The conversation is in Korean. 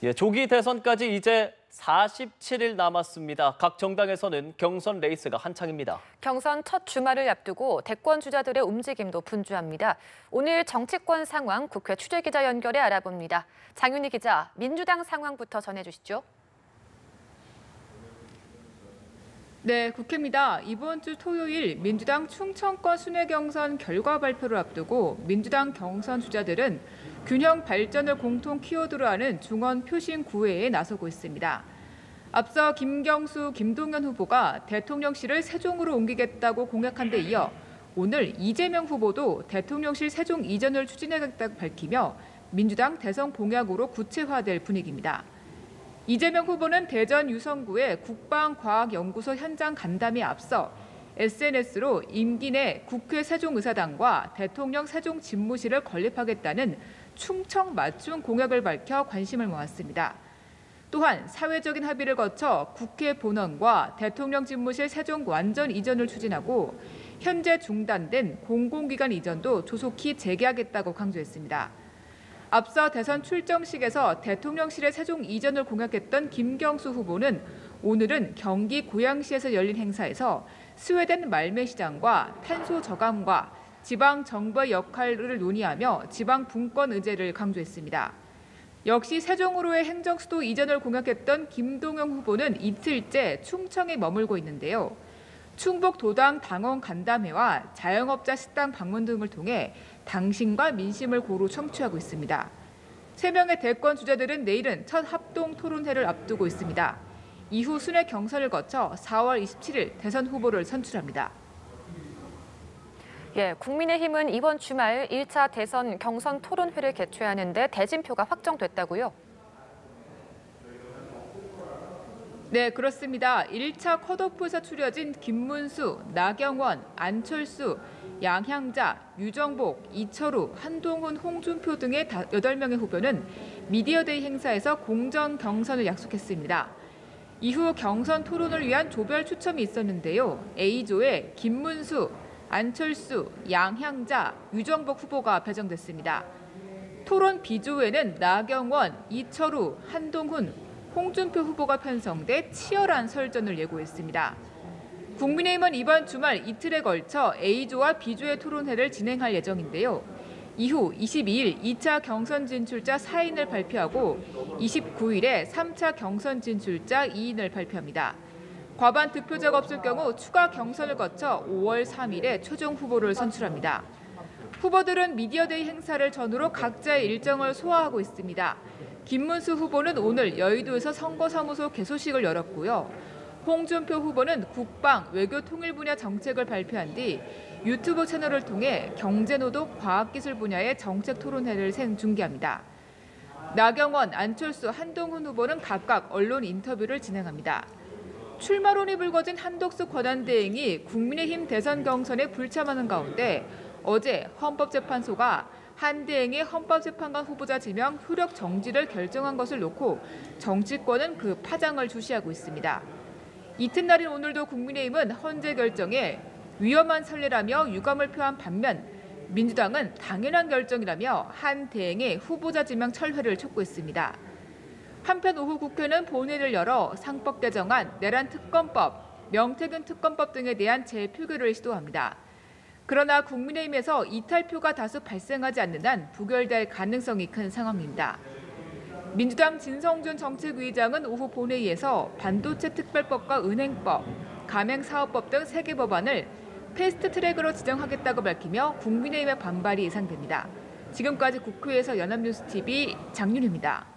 예, 조기 대선까지 이제 47일 남았습니다. 각 정당에서는 경선 레이스가 한창입니다. 경선 첫 주말을 앞두고 대권 주자들의 움직임도 분주합니다. 오늘 정치권 상황 국회 취재기자 연결해 알아봅니다. 장윤희 기자, 민주당 상황부터 전해주시죠. 네, 국회입니다. 이번 주 토요일 민주당 충청권 순회 경선 결과 발표를 앞두고 민주당 경선 주자들은 균형 발전을 공통 키워드로 하는 중언 표심 구회에 나서고 있습니다. 앞서 김경수, 김동연 후보가 대통령실을 세종으로 옮기겠다고 공약한 데 이어 오늘 이재명 후보도 대통령실 세종 이전을 추진하겠다고 밝히며 민주당 대선 공약으로 구체화될 분위기입니다. 이재명 후보는 대전 유성구의 국방과학연구소 현장 간담회에 앞서 SNS로 임기 내 국회 세종의사당과 대통령 세종 집무실을 건립하겠다는 충청 맞춤 공약을 밝혀 관심을 모았습니다. 또한 사회적인 합의를 거쳐 국회 본원과 대통령 집무실 세종 완전 이전을 추진하고 현재 중단된 공공기관 이전도 조속히 재개하겠다고 강조했습니다. 앞서 대선 출정식에서 대통령실의 세종 이전을 공약했던 김경수 후보는 오늘은 경기 고양시에서 열린 행사에서 스웨덴 말매시장과 탄소 저감과 지방 정부의 역할을 논의하며 지방 분권 의제를 강조했습니다. 역시 세종으로의 행정수도 이전을 공약했던 김동연 후보는 이틀째 충청에 머물고 있는데요. 충북 도당 당원 간담회와 자영업자 식당 방문 등을 통해 당신과 민심을 고루 청취하고 있습니다. 3명의 대권 주자들은 내일은 첫 합동 토론회를 앞두고 있습니다. 이후 순회 경선을 거쳐 4월 27일 대선 후보를 선출합니다. 예, 국민의힘은 이번 주말 1차 대선 경선 토론회를 개최하는데 대진표가 확정됐다고요? 네, 그렇습니다. 1차 컷오프에서 추려진 김문수, 나경원, 안철수, 양향자, 유정복, 이철우, 한동훈, 홍준표 등의 8명의 후보는 미디어데이 행사에서 공정 경선을 약속했습니다. 이후 경선 토론을 위한 조별 추첨이 있었는데요. A조에 김문수, 안철수, 양향자, 유정복 후보가 배정됐습니다. 토론 B조에는 나경원, 이철우, 한동훈, 홍준표 후보가 편성돼 치열한 설전을 예고했습니다. 국민의힘은 이번 주말 이틀에 걸쳐 A조와 B조의 토론회를 진행할 예정인데요. 이후 22일 2차 경선 진출자 4인을 발표하고 29일에 3차 경선 진출자 2인을 발표합니다. 과반 득표자가 없을 경우 추가 경선을 거쳐 5월 3일에 최종 후보를 선출합니다. 후보들은 미디어데이 행사를 전후로 각자의 일정을 소화하고 있습니다. 김문수 후보는 오늘 여의도에서 선거사무소 개소식을 열었고요. 홍준표 후보는 국방, 외교 통일 분야 정책을 발표한 뒤 유튜브 채널을 통해 경제노동, 과학기술 분야의 정책 토론회를 생중계합니다. 나경원, 안철수, 한동훈 후보는 각각 언론 인터뷰를 진행합니다. 출마론이 불거진 한덕수 권한대행이 국민의힘 대선 경선에 불참하는 가운데 어제 헌법재판소가 한 대행의 헌법재판관 후보자 지명 효력 정지를 결정한 것을 놓고 정치권은 그 파장을 주시하고 있습니다. 이튿날인 오늘도 국민의힘은 헌재 결정에 위험한 선례라며 유감을 표한 반면 민주당은 당연한 결정이라며 한 대행의 후보자 지명 철회를 촉구했습니다. 한편 오후 국회는 본회의를 열어 상법 개정안, 내란 특검법, 명태균 특검법 등에 대한 재표결을 시도합니다. 그러나 국민의힘에서 이탈표가 다수 발생하지 않는 한 부결될 가능성이 큰 상황입니다. 민주당 진성준 정책위의장은 오후 본회의에서 반도체 특별법과 은행법, 가맹사업법 등 3개 법안을 패스트트랙으로 지정하겠다고 밝히며 국민의힘의 반발이 예상됩니다. 지금까지 국회에서 연합뉴스TV 장윤희입니다.